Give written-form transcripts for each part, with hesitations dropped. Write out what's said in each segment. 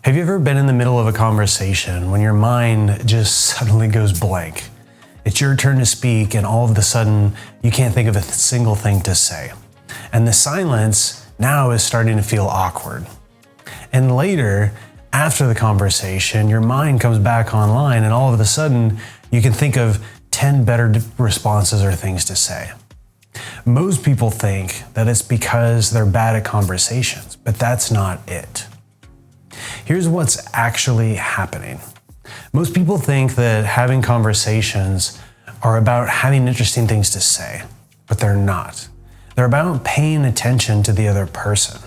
Have you ever been in the middle of a conversation when your mind just suddenly goes blank? It's your turn to speak and all of a sudden you can't think of a single thing to say. And the silence now is starting to feel awkward. And later, after the conversation, your mind comes back online and all of a sudden you can think of 10 better responses or things to say. Most people think that it's because they're bad at conversations, but that's not it. Here's what's actually happening. Most people think that having conversations are about having interesting things to say, but they're not. They're about paying attention to the other person.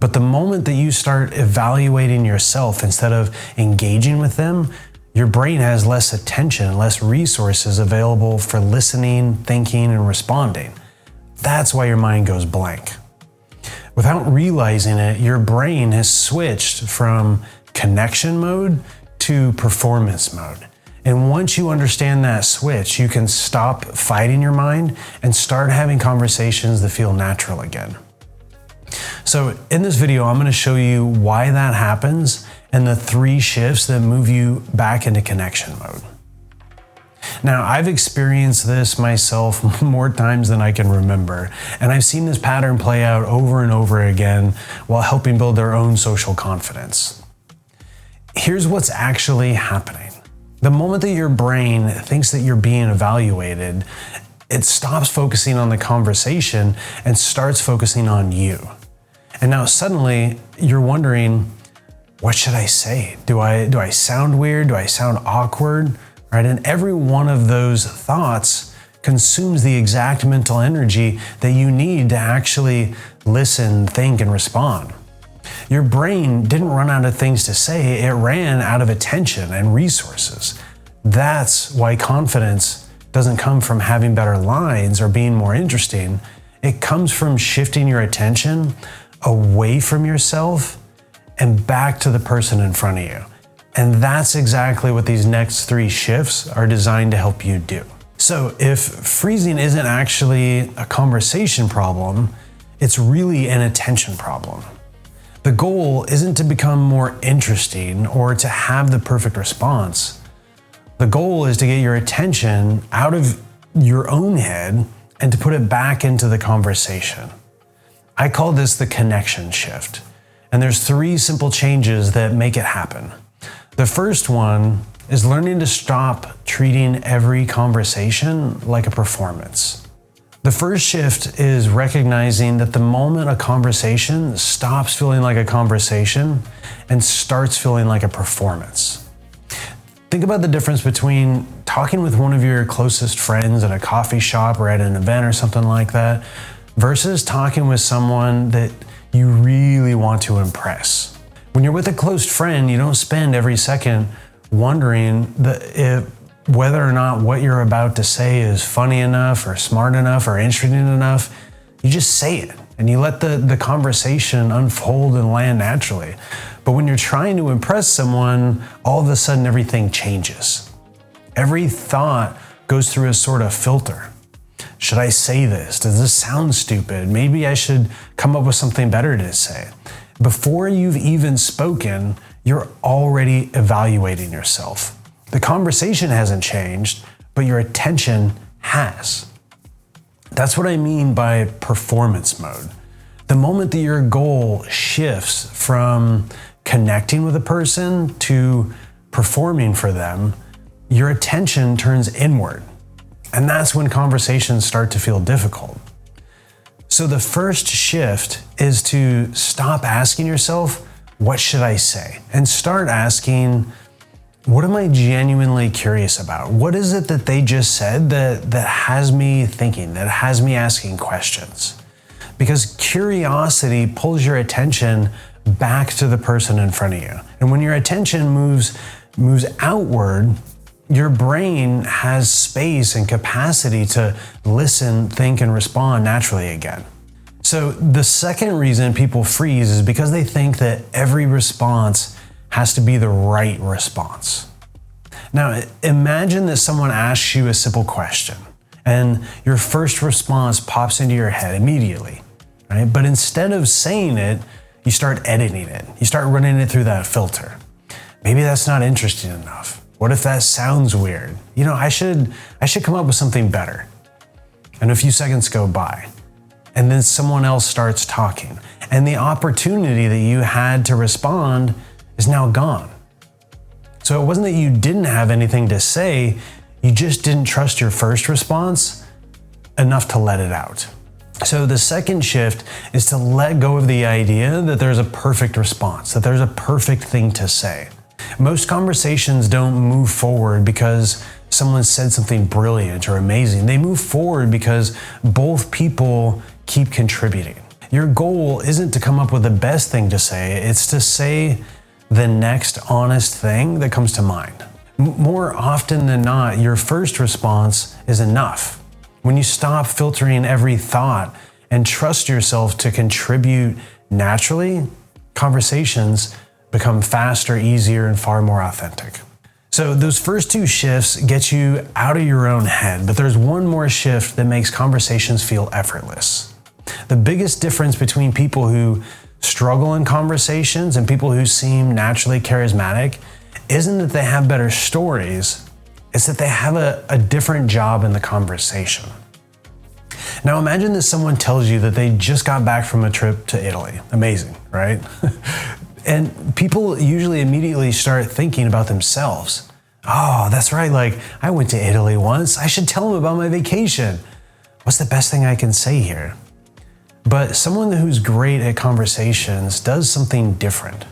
But the moment that you start evaluating yourself instead of engaging with them, your brain has less attention, less resources available for listening, thinking, and responding. That's why your mind goes blank. Without realizing it, your brain has switched from connection mode to performance mode. And once you understand that switch, you can stop fighting your mind and start having conversations that feel natural again. So in this video, I'm going to show you why that happens and the 3 shifts that move you back into connection mode. Now, I've experienced this myself more times than I can remember, and I've seen this pattern play out over and over again while helping build their own social confidence. Here's what's actually happening. The moment that your brain thinks that you're being evaluated, it stops focusing on the conversation and starts focusing on you. And now suddenly you're wondering, what should I say? Do I sound weird? Do I sound awkward? Right? And every one of those thoughts consumes the exact mental energy that you need to actually listen, think, and respond. Your brain didn't run out of things to say, it ran out of attention and resources. That's why confidence doesn't come from having better lines or being more interesting. It comes from shifting your attention away from yourself and back to the person in front of you. And that's exactly what these next 3 shifts are designed to help you do. So if freezing isn't actually a conversation problem, it's really an attention problem. The goal isn't to become more interesting or to have the perfect response. The goal is to get your attention out of your own head and to put it back into the conversation. I call this the connection shift. And there's 3 simple changes that make it happen. The first one is learning to stop treating every conversation like a performance. The first shift is recognizing that the moment a conversation stops feeling like a conversation and starts feeling like a performance. Think about the difference between talking with one of your closest friends at a coffee shop or at an event or something like that versus talking with someone that you really want to impress. When you're with a close friend, you don't spend every second wondering whether or not what you're about to say is funny enough or smart enough or interesting enough. You just say it and you let the conversation unfold and land naturally. But when you're trying to impress someone, all of a sudden everything changes. Every thought goes through a sort of filter. Should I say this? Does this sound stupid? Maybe I should come up with something better to say. Before you've even spoken, you're already evaluating yourself. The conversation hasn't changed, but your attention has. That's what I mean by performance mode. The moment that your goal shifts from connecting with a person to performing for them, your attention turns inward. And that's when conversations start to feel difficult. So the first shift is to stop asking yourself, what should I say? And start asking, what am I genuinely curious about? What is it that they just said that has me thinking, that has me asking questions? Because curiosity pulls your attention back to the person in front of you. And when your attention moves outward, your brain has space and capacity to listen, think, and respond naturally again. So the second reason people freeze is because they think that every response has to be the right response. Now, imagine that someone asks you a simple question and your first response pops into your head immediately, right? But instead of saying it, You start editing it. You start running it through that filter. Maybe that's not interesting enough. What if that sounds weird? I should come up with something better. And a few seconds go by. And then someone else starts talking. And the opportunity that you had to respond is now gone. So it wasn't that you didn't have anything to say, you just didn't trust your first response enough to let it out. So the second shift is to let go of the idea that there's a perfect response, that there's a perfect thing to say. Most conversations don't move forward because someone said something brilliant or amazing. They move forward because both people keep contributing. Your goal isn't to come up with the best thing to say, it's to say the next honest thing that comes to mind. More often than not, your first response is enough. When you stop filtering every thought and trust yourself to contribute naturally, conversations become faster, easier, and far more authentic. So those first two shifts get you out of your own head, but there's one more shift that makes conversations feel effortless. The biggest difference between people who struggle in conversations and people who seem naturally charismatic isn't that they have better stories, it's that they have a different job in the conversation. Now imagine that someone tells you that they just got back from a trip to Italy. Amazing, right? And people usually immediately start thinking about themselves. Oh, that's right, like I went to Italy once, I should tell them about my vacation. What's the best thing I can say here? But someone who's great at conversations does something different.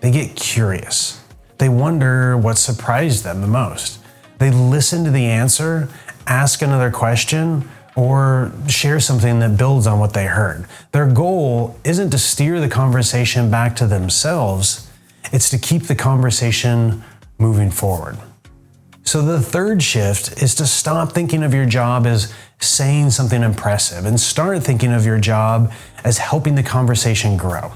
They get curious. They wonder what surprised them the most. They listen to the answer, ask another question, or share something that builds on what they heard. Their goal isn't to steer the conversation back to themselves, it's to keep the conversation moving forward. So the third shift is to stop thinking of your job as saying something impressive and start thinking of your job as helping the conversation grow.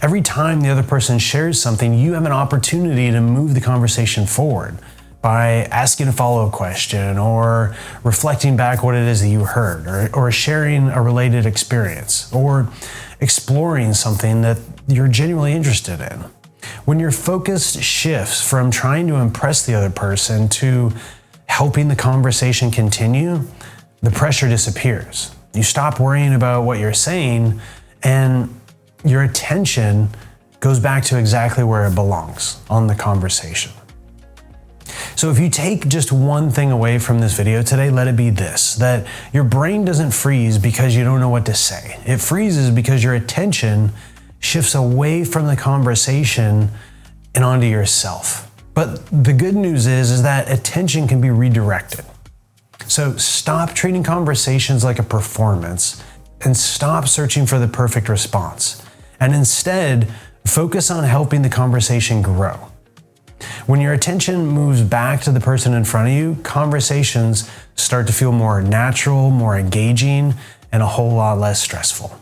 Every time the other person shares something, you have an opportunity to move the conversation forward by asking a follow-up question or reflecting back what it is that you heard or sharing a related experience or exploring something that you're genuinely interested in. When your focus shifts from trying to impress the other person to helping the conversation continue, the pressure disappears. You stop worrying about what you're saying and your attention goes back to exactly where it belongs, on the conversation. So if you take just one thing away from this video today, let it be this, that your brain doesn't freeze because you don't know what to say. It freezes because your attention shifts away from the conversation and onto yourself. But the good news is that attention can be redirected. So stop treating conversations like a performance and stop searching for the perfect response. And instead, focus on helping the conversation grow. When your attention moves back to the person in front of you, conversations start to feel more natural, more engaging, and a whole lot less stressful.